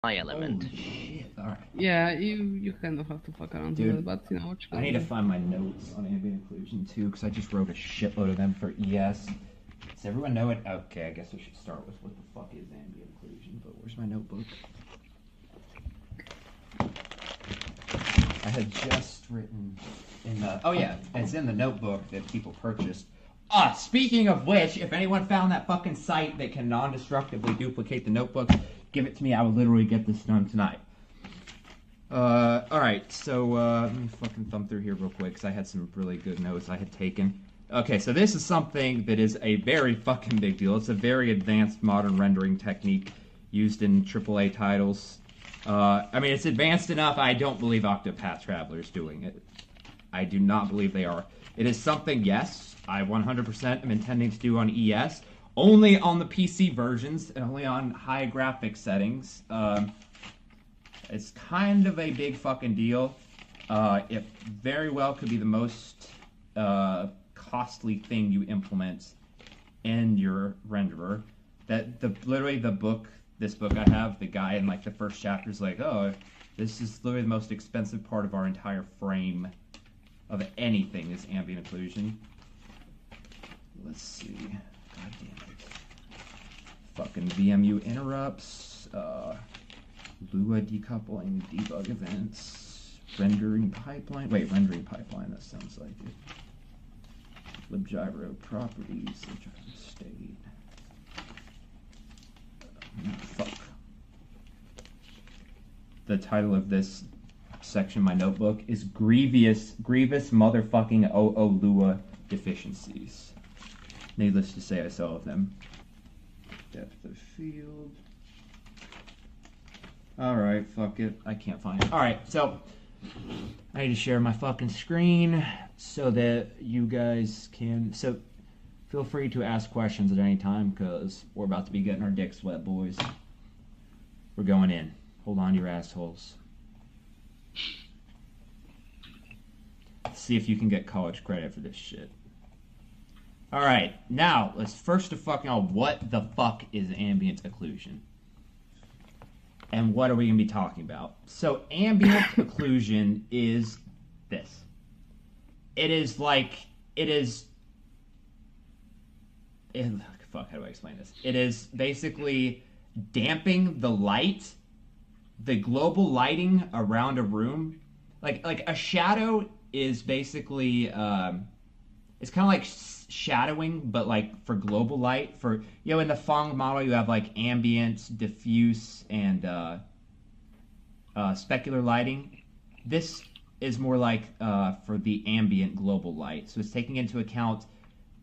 my element. Holy shit, alright. Yeah, you kind of have to fuck around with it, but you know what you I need to find my notes on ambient occlusion too, because I just wrote a shitload of them for ES. Does everyone know it? Okay, I guess I should start with what the fuck is ambient occlusion, but where's my notebook? I had just written in the... Oh yeah, it's in the notebook that people purchased. Speaking of which, if anyone found that fucking site that can non-destructively duplicate the notebooks, give it to me. I will literally get this done tonight. Alright, so, let me fucking thumb through here real quick, because I had some really good notes I had taken. Okay, so this is something that is a very fucking big deal. It's a very advanced modern rendering technique used in AAA titles. I mean, it's advanced enough, I don't believe Octopath Traveler is doing it. I do not believe they are. It is something, yes, I 100% am intending to do on ES, only on the PC versions, and only on high graphics settings. It's kind of a big fucking deal. It very well could be the most costly thing you implement in your renderer. Literally this book I have, the guy in like the first chapter is like, oh, this is literally the most expensive part of our entire frame of anything is ambient occlusion. Let's see. God damn it. Fucking VMU interrupts. Lua decoupling, debug events, rendering pipeline. Wait, rendering pipeline, that sounds like it. Libgyro properties, libgyro state. Fuck. The title of this section of my notebook is Grievous Motherfucking OO Lua Deficiencies. Needless to say, I saw them. Depth of field. Alright, fuck it. I can't find it. Alright, so I need to share my fucking screen so that you guys can... So feel free to ask questions at any time, because we're about to be getting our dicks wet, boys. We're going in. Hold on to your assholes. See if you can get college credit for this shit. Alright, now, let's first of fucking all, what the fuck is ambient occlusion? And what are we going to be talking about? So, ambient occlusion is this. It is like, fuck, how do I explain this? It is basically damping the light, the global lighting around a room. Like a shadow is basically, it's kind of like shadowing, but like for global light. For, you know, in the Fong model, you have like ambient, diffuse, and specular lighting. This is more like for the ambient global light. So it's taking into account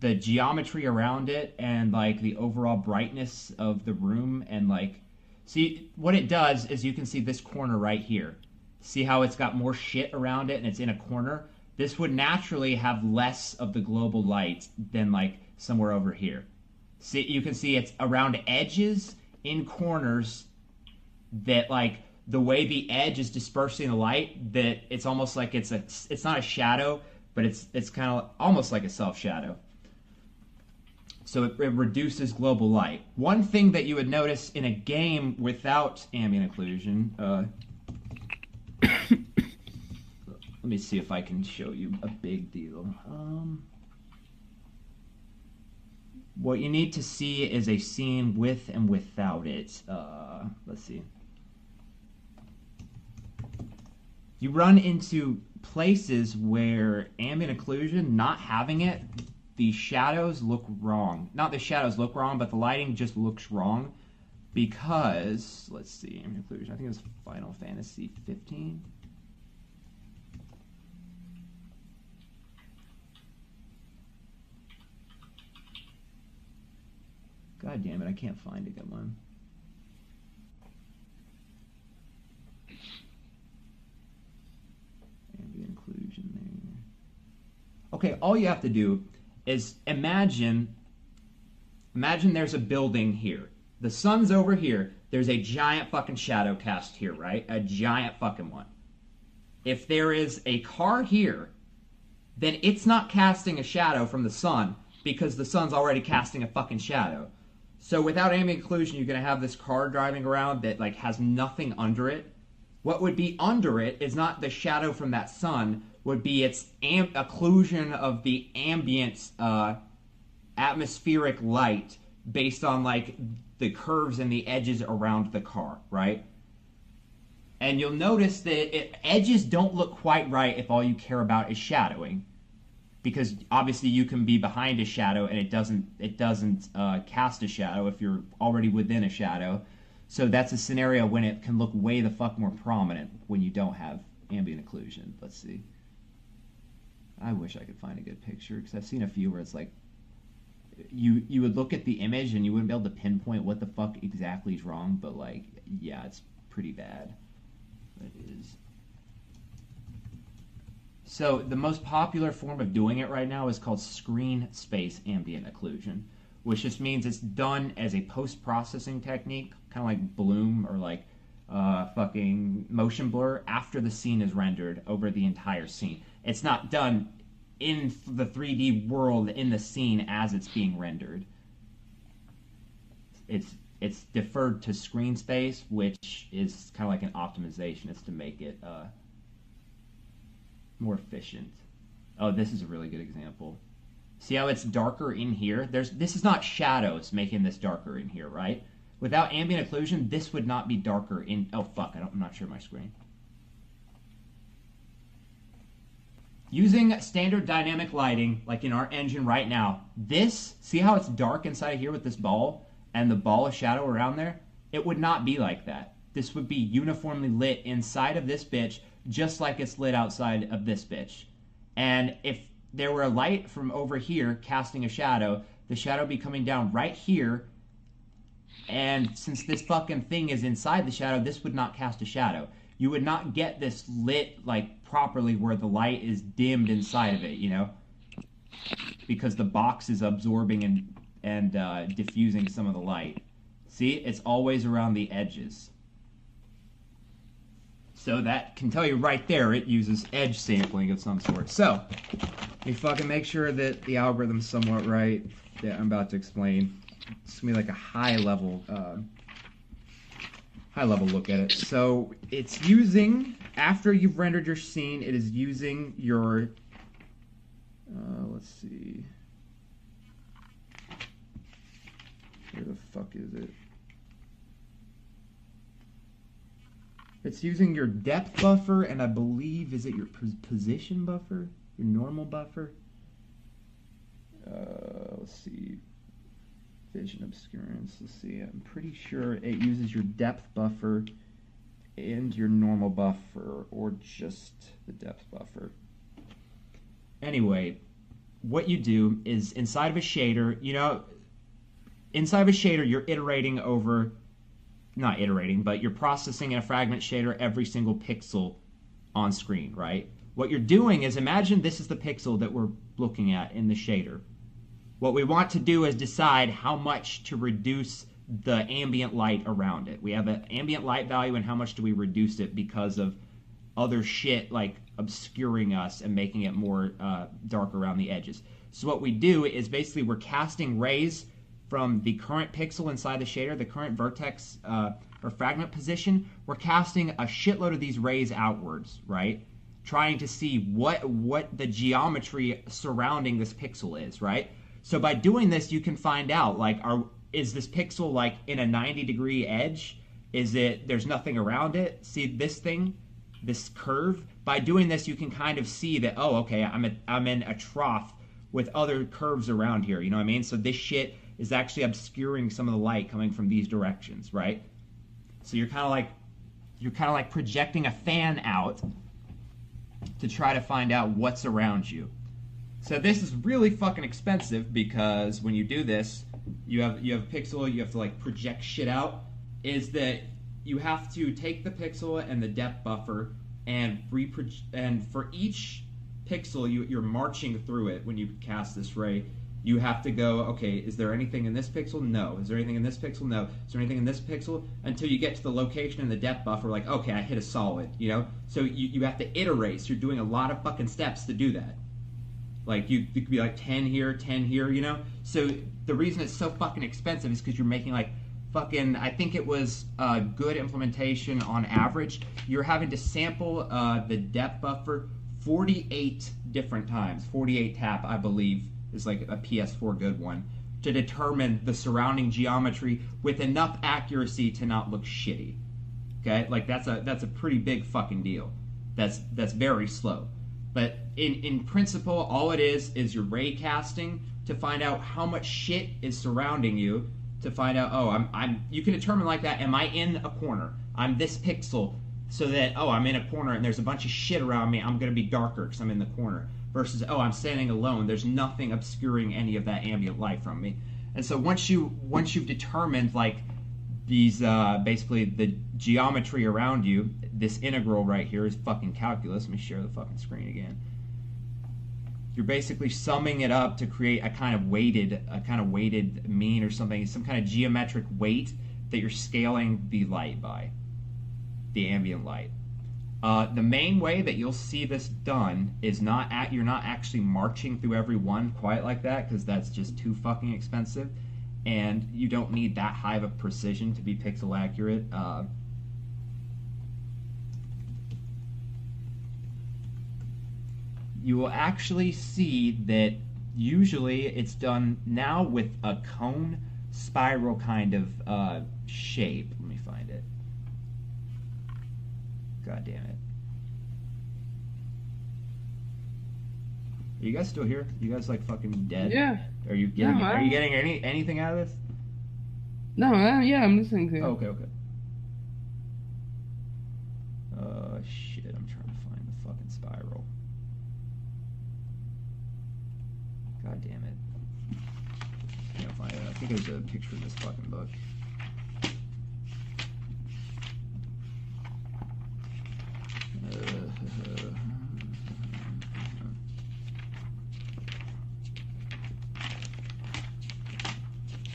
the geometry around it and like the overall brightness of the room. And like, see, what it does is you can see this corner right here. See how it's got more shit around it and it's in a corner? This would naturally have less of the global light than like somewhere over here. See, you can see it's around edges in corners that like the way the edge is dispersing the light, that it's almost like it's not a shadow, but it's kind of almost like a self shadow. So it reduces global light. One thing that you would notice in a game without ambient occlusion, let me see if I can show you a big deal. What you need to see is a scene with and without it. Let's see. You run into places where ambient occlusion, not having it, the shadows look wrong. Not the shadows look wrong, but the lighting just looks wrong because, let's see, ambient occlusion, I think it was Final Fantasy 15. God damn it, I can't find a good one. Ambient occlusion there. Okay, all you have to do is imagine there's a building here. The sun's over here. There's a giant fucking shadow cast here, right? A giant fucking one. If there is a car here, then it's not casting a shadow from the sun because the sun's already casting a fucking shadow. So without ambient occlusion, you're going to have this car driving around that like has nothing under it. What would be under it is not the shadow from that sun, would be its occlusion of the ambient atmospheric light based on like the curves and the edges around the car, right? And you'll notice that edges don't look quite right if all you care about is shadowing, because obviously you can be behind a shadow and it doesn't cast a shadow if you're already within a shadow. So that's a scenario when it can look way the fuck more prominent when you don't have ambient occlusion. Let's see. I wish I could find a good picture, because I've seen a few where it's like you would look at the image and you wouldn't be able to pinpoint what the fuck exactly is wrong, but like, yeah, it's pretty bad. It is. So the most popular form of doing it right now is called screen space ambient occlusion, which just means it's done as a post-processing technique, kind of like bloom or like fucking motion blur after the scene is rendered over the entire scene. It's not done in the 3D world in the scene as it's being rendered. It's deferred to screen space, which is kind of like an optimization. It's to make it more efficient. Oh, this is a really good example. See how it's darker in here? This is not shadows making this darker in here, right? Without ambient occlusion, this would not be darker in... Oh, fuck, I'm not sure my screen. Using standard dynamic lighting, like in our engine right now, see how it's dark inside of here with this ball and the ball of shadow around there? It would not be like that. This would be uniformly lit inside of this bitch, just like it's lit outside of this bitch. And if there were a light from over here casting a shadow, the shadow would be coming down right here, and since this fucking thing is inside the shadow, this would not cast a shadow. You would not get this lit like properly where the light is dimmed inside of it, you know? Because the box is absorbing and diffusing some of the light. See, it's always around the edges. So that can tell you right there it uses edge sampling of some sort. So, we fucking make sure that the algorithm's somewhat right that I'm about to explain. It's gonna be like a high level look at it. So it's using, after you've rendered your scene, it is using your, let's see, where the fuck is it? It's using your depth buffer, and I believe, is it your position buffer? Your normal buffer? Let's see. Vision obscurance. Let's see. I'm pretty sure it uses your depth buffer and your normal buffer, or just the depth buffer. Anyway, what you do is inside of a shader, you know, inside of a shader, you're iterating over, not iterating, but you're processing in a fragment shader every single pixel on screen, right? What you're doing is, imagine this is the pixel that we're looking at in the shader. What we want to do is decide how much to reduce the ambient light around it. We have an ambient light value, and how much do we reduce it because of other shit like obscuring us and making it more dark around the edges. So what we do is basically we're casting rays from the current pixel inside the shader, the current vertex or fragment position. We're casting a shitload of these rays outwards, right? Trying to see what the geometry surrounding this pixel is, right? So by doing this, you can find out, like, is this pixel like in a 90-degree edge? Is it, there's nothing around it? See this thing, this curve? By doing this, you can kind of see that, oh, okay, I'm in a trough with other curves around here, you know what I mean? So this shit is actually obscuring some of the light coming from these directions, right? So you're kind of like projecting a fan out to try to find out what's around you. So this is really fucking expensive, because when you do this, you have a pixel, you have to like project shit out, is that you have to take the pixel and the depth buffer and for each pixel you're marching through it when you cast this ray. You have to go, okay, is there anything in this pixel? No. Is there anything in this pixel? No. Is there anything in this pixel? Until you get to the location in the depth buffer, like, okay, I hit a solid, you know? So you have to iterate. So you're doing a lot of fucking steps to do that. Like you could be like 10 here, 10 here, you know. So the reason it's so fucking expensive is because you're making like fucking. I think it was a good implementation on average. You're having to sample the depth buffer 48 different times. 48 tap, I believe, is like a PS4 good one to determine the surrounding geometry with enough accuracy to not look shitty. Okay, like that's a pretty big fucking deal. That's very slow. But in principle, all it is you're ray casting to find out how much shit is surrounding you. To find out, oh, you can determine like that. Am I in a corner? I'm this pixel, so that I'm in a corner and there's a bunch of shit around me. I'm gonna be darker because I'm in the corner. Versus I'm standing alone. There's nothing obscuring any of that ambient light from me. And so once you've determined like these basically the geometry around you, this integral right here is fucking calculus. Let me share the fucking screen again. You're basically summing it up to create a kind of weighted mean or something, some kind of geometric weight that you're scaling the light by, the ambient light. The main way that you'll see this done is you're not actually marching through every one quite like that, because that's just too fucking expensive, and you don't need that high of a precision to be pixel accurate. You will actually see that usually it's done now with a cone spiral kind of shape. Let me find it. God damn it. Are you guys still here? You guys like fucking dead? Yeah. Are you getting anything out of this? No, yeah, I'm listening to you. Oh, okay. Shit, I'm trying to find the fucking spiral. God damn it. I can't find it. I think there's a picture of this fucking book.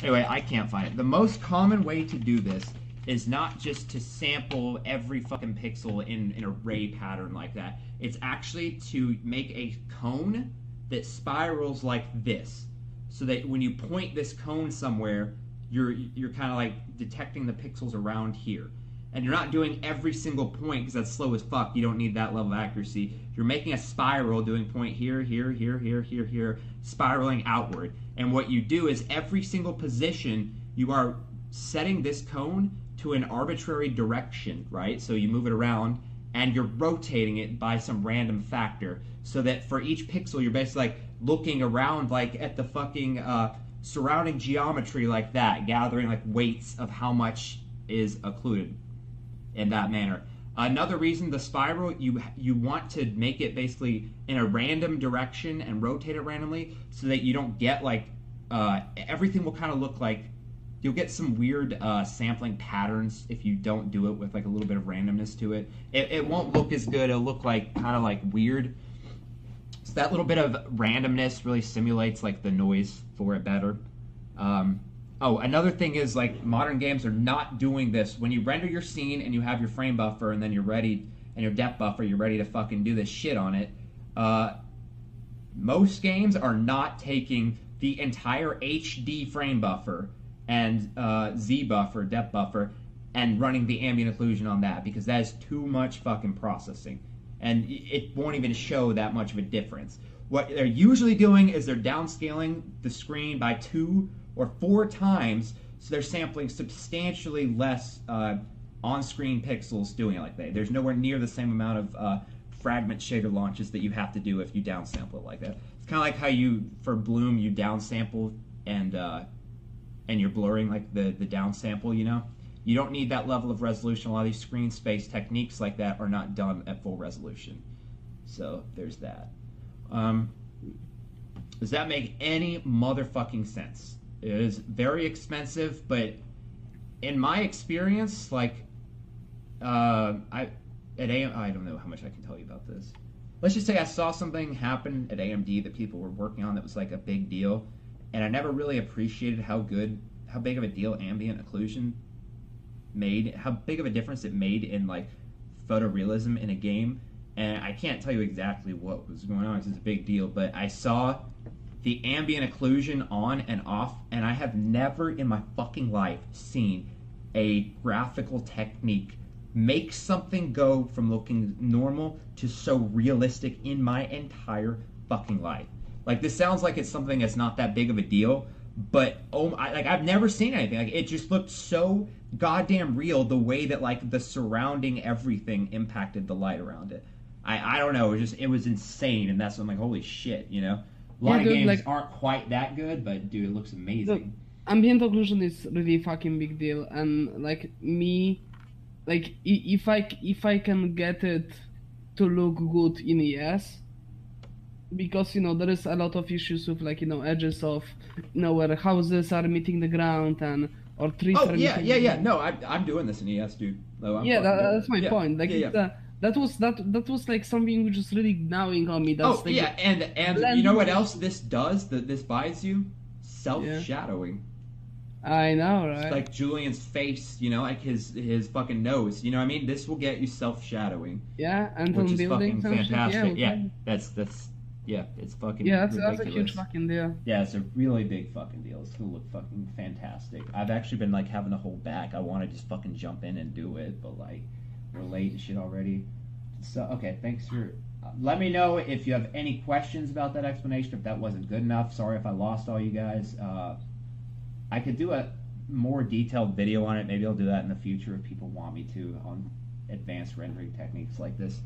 Anyway, I can't find it. The most common way to do this is not just to sample every fucking pixel in an array pattern like that. It's actually to make a cone that spirals like this, so that when you point this cone somewhere, you're kind of like detecting the pixels around here. And you're not doing every single point because that's slow as fuck. You don't need that level of accuracy. You're making a spiral, doing point here, here, here, here, here, here, spiraling outward. And what you do is every single position, you are setting this cone to an arbitrary direction, right? So you move it around and you're rotating it by some random factor, so that for each pixel, you're basically like looking around like at the fucking surrounding geometry like that, gathering like weights of how much is occluded in that manner. Another reason the spiral, you want to make it basically in a random direction and rotate it randomly, so that you don't get like everything will kind of look like you'll get some weird sampling patterns if you don't do it with like a little bit of randomness to it. It won't look as good. It'll look like kind of like weird. So that little bit of randomness really simulates like the noise for it better. Oh, another thing is like modern games are not doing this. When you render your scene and you have your frame buffer and then you're ready, and your depth buffer, you're ready to fucking do this shit on it. Most games are not taking the entire HD frame buffer and Z buffer, depth buffer, and running the ambient occlusion on that, because that is too much fucking processing. And it won't even show that much of a difference. What they're usually doing is they're downscaling the screen by 2 or 4 times, so they're sampling substantially less on-screen pixels doing it like that. There's nowhere near the same amount of fragment shader launches that you have to do if you downsample it like that. It's kind of like how for Bloom, you downsample and you're blurring like the downsample, you know? You don't need that level of resolution. A lot of these screen space techniques like that are not done at full resolution. So there's that. Does that make any motherfucking sense? It is very expensive, but in my experience, like, I don't know how much I can tell you about this. Let's just say I saw something happen at AMD that people were working on that was like a big deal, and I never really appreciated how big of a deal ambient occlusion made, how big of a difference it made in like photorealism in a game. and I can't tell you exactly what was going on because it's a big deal, but I saw the ambient occlusion on and off, and I have never in my fucking life seen a graphical technique make something go from looking normal to so realistic in my entire fucking life. Like, this sounds like it's something that's not that big of a deal, but I've never seen anything. Like, it just looked so goddamn real the way that like the surrounding everything impacted the light around it. I don't know. It was insane, and that's when I'm like, holy shit, you know. A lot of games like, aren't quite that good, but dude, it looks amazing. Ambient occlusion is really fucking big deal, and like me, like if I can get it to look good in ES, because you know there is a lot of issues with like, you know, edges of, you know, where houses are meeting the ground and or trees are yeah. meeting the ground. No, I'm doing this in ES, dude. That's my point. Like that was like something which is really gnawing on me. That's like, and you know what else this does? That this buys you self-shadowing. I know, right? It's like Julian's face, you know, like his fucking nose. You know what I mean? This will get you self-shadowing. Yeah, and which on is fucking fantastic. Yeah, that's it's fucking that's ridiculous. a huge fucking deal. Yeah, it's a really big fucking deal. It's gonna look fucking fantastic. I've actually been like having to hold back. I want to just fucking jump in and do it, but like we're late and shit already. So okay, thanks for. Let me know if you have any questions about that explanation. If that wasn't good enough, sorry if I lost all you guys. I could do a more detailed video on it. Maybe I'll do that in the future if people want me to on advanced rendering techniques like this.